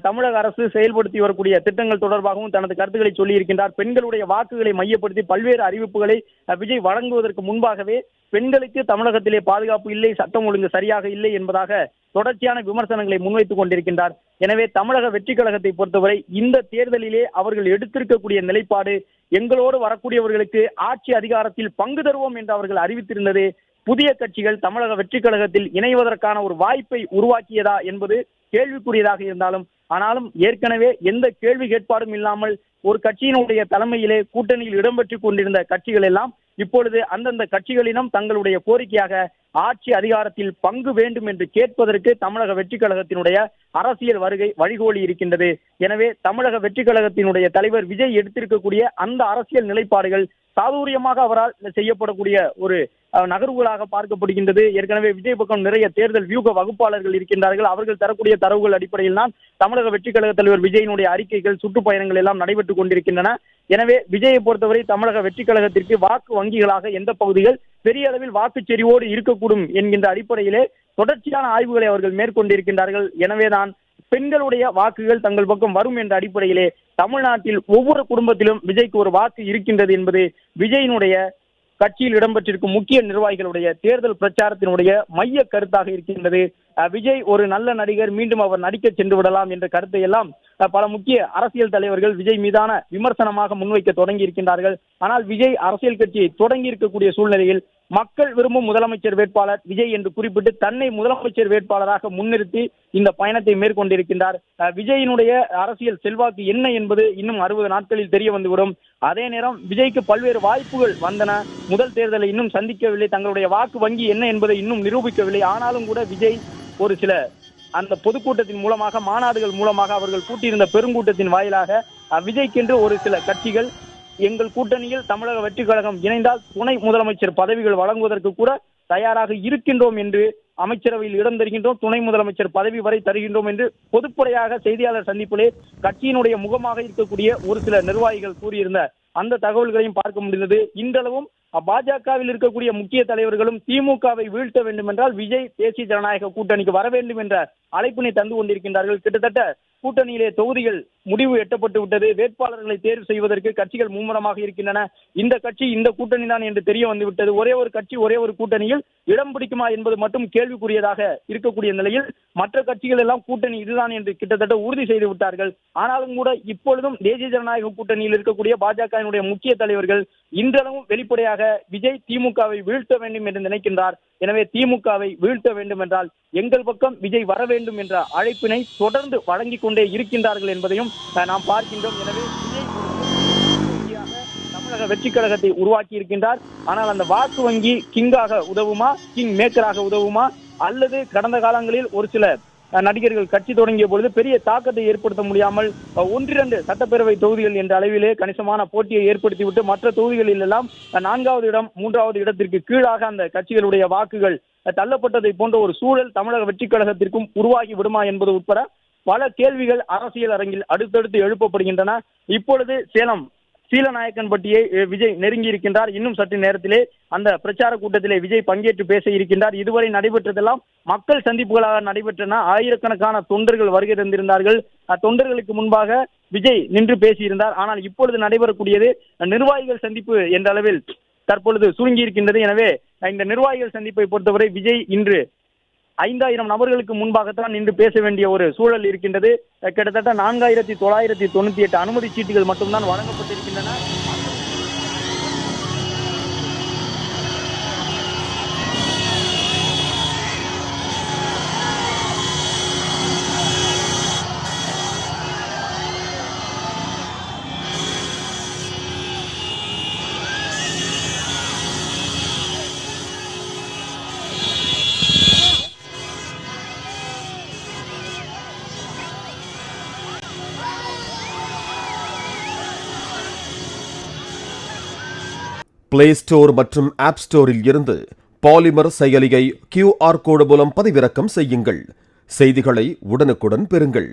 தமிழக அரசு செயல்படுத்தி வரக்கூடிய திட்டங்கள் தொடர்பாகவும் தனது கருத்துக்களை சொல்லியிருக்கின்றார். பெண்களுடைய வாக்குகளை மையப்படுத்தி பல்வேறு அறிவிப்புகளை விஜய் வழங்குவதற்கு முன்பாகவே பெண்களுக்கு தமிழகத்திலே பாதுகாப்பு இல்லை, சட்டம் ஒழுங்கு சரியாக இல்லை என்பதாக தொடர்ச்சியான விமர்சனங்களை முன்வைத்துக் கொண்டிருக்கின்றார். எனவே தமிழக வெற்றி கழகத்தை பொறுத்தவரை இந்த தேர்தலிலே அவர்கள் எடுத்திருக்கக்கூடிய நிலைப்பாடு, எங்களோடு வரக்கூடியவர்களுக்கு ஆட்சி அதிகாரத்தில் பங்கு தருவோம் என்று அவர்கள் அறிவித்திருந்தது புதிய கட்சிகள் தமிழக வெற்றி கழகத்தில் இணைவதற்கான ஒரு வாய்ப்பை உருவாக்கியதா என்பது கேள்விக்குரியதாக இருந்தாலும், ஆனாலும் ஏற்கனவே எந்த கேள்வி கேட்பாடும் இல்லாமல் ஒரு கட்சியினுடைய தலைமையிலே கூட்டணியில் இடம்பெற்றுக் கொண்டிருந்த கட்சிகள் எல்லாம் இப்பொழுது அந்தந்த கட்சிகளிடம் தங்களுடைய கோரிக்கையாக ஆட்சி அதிகாரத்தில் பங்கு வேண்டும் என்று கேட்பதற்கு தமிழக வெற்றி கழகத்தினுடைய அரசியல் வருகை வழிகோலி இருக்கின்றது. எனவே தமிழக வெற்றி கழகத்தினுடைய தலைவர் விஜய் எடுத்திருக்கக்கூடிய அந்த அரசியல் நிலைப்பாடுகள் சாதுரியமாக அவரால் செய்யப்படக்கூடிய ஒரு நகர்வுகளாக பார்க்கப்படுகின்றது. ஏற்கனவே விஜய் பக்கம் நிறைய தேர்தல் வியூக வகுப்பாளர்கள் இருக்கின்றார்கள். அவர்கள் தரக்கூடிய தரவுகள் அடிப்படையில் தான் தமிழக வெற்றி கழக தலைவர் விஜயினுடைய அறிக்கைகள், சுற்றுப்பயணங்கள் எல்லாம் நடைபெற்றுக் கொண்டிருக்கின்றன. எனவே விஜயை பொறுத்தவரை தமிழக வெற்றி கழகத்திற்கு வாக்கு வங்கிகளாக எந்த பகுதிகள் பெரிய அளவில் வாக்குச்செறிவோடு இருக்கக்கூடும் என்கின்ற அடிப்படையிலே தொடர்ச்சியான ஆய்வுகளை அவர்கள் மேற்கொண்டிருக்கின்றார்கள். எனவேதான் பெண்களுடைய வாக்குகள் தங்கள் பக்கம் வரும் என்ற அடிப்படையிலே தமிழ்நாட்டில் ஒவ்வொரு குடும்பத்திலும் விஜய்க்கு ஒரு வாக்கு இருக்கின்றது என்பது விஜயினுடைய கட்சியில் இடம்பெற்றிருக்கும் முக்கிய நிர்வாகிகளுடைய தேர்தல் பிரச்சாரத்தினுடைய மைய கருத்தாக இருக்கின்றது. விஜய் ஒரு நல்ல நடிகர், மீண்டும் அவர் நடிக்க சென்று விடலாம் என்ற கருத்தை எல்லாம் பல முக்கிய அரசியல் தலைவர்கள் விஜய் மீதான விமர்சனமாக முன்வைக்க தொடங்கி இருக்கின்றார்கள். ஆனால் விஜய் அரசியல் கட்சியை தொடங்கி இருக்கக்கூடிய சூழ்நிலையில் மக்கள் விரும்பும் முதலமைச்சர் வேட்பாளர் விஜய் என்று குறிப்பிட்டு தன்னை முதலமைச்சர் வேட்பாளராக முன்னிறுத்தி இந்த பயணத்தை மேற்கொண்டிருக்கின்றார். விஜயினுடைய அரசியல் செல்வாக்கு என்ன என்பது இன்னும் 60 நாட்களில் தெரிய வந்துவிடும். அதே நேரம் விஜய்க்கு பல்வேறு வாய்ப்புகள் வந்தன. முதல் தேர்தலை இன்னும் சந்திக்கவில்லை, தங்களுடைய வாக்கு வங்கி என்ன என்பதை இன்னும் நிரூபிக்கவில்லை. ஆனாலும் கூட விஜய் ஒரு சில அந்த பொதுக்கூட்டத்தின் மூலமாக, மாநாடுகள் மூலமாக, அவர்கள் கூட்டியிருந்த பெருங்கூட்டத்தின் வாயிலாக விஜய்க்கென்று ஒரு சில கட்சிகள் எங்கள் கூட்டணியில் தமிழக வெற்றி கழகம் இணைந்தால் துணை முதலமைச்சர் பதவிகள் வழங்குவதற்கு கூட தயாராக இருக்கின்றோம் என்று அமைச்சரவையில் இடம் தருகின்றோம், துணை முதலமைச்சர் பதவி வரை தருகின்றோம் என்று பொதுப்படையாக செய்தியாளர் சந்திப்பிலே கட்சியினுடைய முகமாக இருக்கக்கூடிய ஒரு சில நிர்வாகிகள் கூறியிருந்த அந்த தகவல்களையும் பார்க்க முடிந்தது. இன்றளவும் பாஜகவில் இருக்கக்கூடிய முக்கிய தலைவர்களும் திமுகவை வீழ்த்த வேண்டும் என்றால் விஜய் தேசிய ஜனநாயக கூட்டணிக்கு வர வேண்டும் என்ற அழைப்பினை தந்து கொண்டிருக்கின்றார்கள். கிட்டத்தட்ட கூட்டணியிலே தொகுதிகள் முடிவு எட்டப்பட்டு விட்டது. வேட்பாளர்களை தேர்வு செய்வதற்கு கட்சிகள் மும்முரமாக இருக்கின்றன. இந்த கட்சி இந்த கூட்டணி தான் என்று தெரிய வந்துவிட்டது. ஒரே ஒரு கட்சி ஒரே ஒரு கூட்டணியில் இடம் பிடிக்குமா என்பது மட்டும் கேள்விக்குரியதாக இருக்கக்கூடிய நிலையில் மற்ற கட்சிகள் எல்லாம் கூட்டணி இதுதான் என்று கிட்டத்தட்ட உறுதி செய்து விட்டார்கள். ஆனாலும் கூட இப்பொழுதும் தேசிய ஜனநாயக கூட்டணியில் இருக்கக்கூடிய பாஜகவினுடைய முக்கிய தலைவர்கள் இன்றளவும் வெளிப்படையாக விஜய் திமுகவை வீழ்த்த வேண்டும் என்று நினைக்கின்றார். எனவே திமுகவை வீழ்த்த வேண்டும் என்றால் எங்கள் பக்கம் விஜய் வர வேண்டும் என்ற அழைப்பினை தொடர்ந்து வழங்கிக் கொண்டே இருக்கின்றார்கள் என்பதையும் நாம் பார்க்கின்றோம். எனவே விஜய் தமிழக வெற்றி கழகத்தை உருவாக்கி இருக்கின்றார். ஆனால் அந்த வாக்கு வங்கி கிங்காக உதவுமா, கிங் மேக்கராக உதவுமா, அல்லது கடந்த காலங்களில் ஒரு சில நடிகர்கள் கட்சி தொடங்கிய பொழுது பெரிய தாக்கத்தை ஏற்படுத்த முடியாமல் 1-2 சட்டப்பேரவை தொகுதிகள் என்ற அளவிலே கணிசமான போட்டியை ஏற்படுத்திவிட்டு மற்ற தொகுதிகளில் எல்லாம் 4வது இடம் 3வது இடத்திற்கு கீழாக அந்த கட்சிகளுடைய வாக்குகள் தள்ளப்பட்டதை போன்ற ஒரு சூழல் தமிழக வெற்றி கழகத்திற்கும் உருவாகி விடுமா என்பது உட்பட பல கேள்விகள் அரசியல் அரங்கில் அடுத்தடுத்து எழுப்பப்படுகின்றன. இப்பொழுது சேலம் சீலநாயக்கன்பட்டியை விஜய் நெருங்கி இருக்கின்றார். இன்னும் சற்று நேரத்திலே அந்த பிரச்சார கூட்டத்திலே விஜய் பங்கேற்று பேச இருக்கின்றார். இதுவரை நடைபெற்றதெல்லாம் மக்கள் சந்திப்புகளாக நடைபெற்றன. ஆயிரக்கணக்கான தொண்டர்கள் வருகை தந்திருந்தார்கள். தொண்டர்களுக்கு முன்பாக விஜய் நின்று பேசியிருந்தார். ஆனால் இப்பொழுது நடைபெறக்கூடியது நிர்வாகிகள் சந்திப்பு என்ற அளவில் தற்பொழுது சுருங்கி இருக்கின்றது. எனவே இந்த நிர்வாகிகள் சந்திப்பை பொறுத்தவரை விஜய் இன்று 5000 நபர்களுக்கு முன்பாகத்தான் நின்று பேச வேண்டிய ஒரு சூழல் இருக்கின்றது. கிட்டத்தட்ட 4998 அனுமதி சீட்டுகள் மட்டும்தான் வழங்கப்பட்டிருக்கின்றன. பிளே ஸ்டோர் மற்றும் ஆப் ஸ்டோரில் இருந்து பாலிமர் செயலியை QR கோடு மூலம் பதிவிறக்கம் செய்யுங்கள். செய்திகளை உடனுக்குடன் பெறுங்கள்.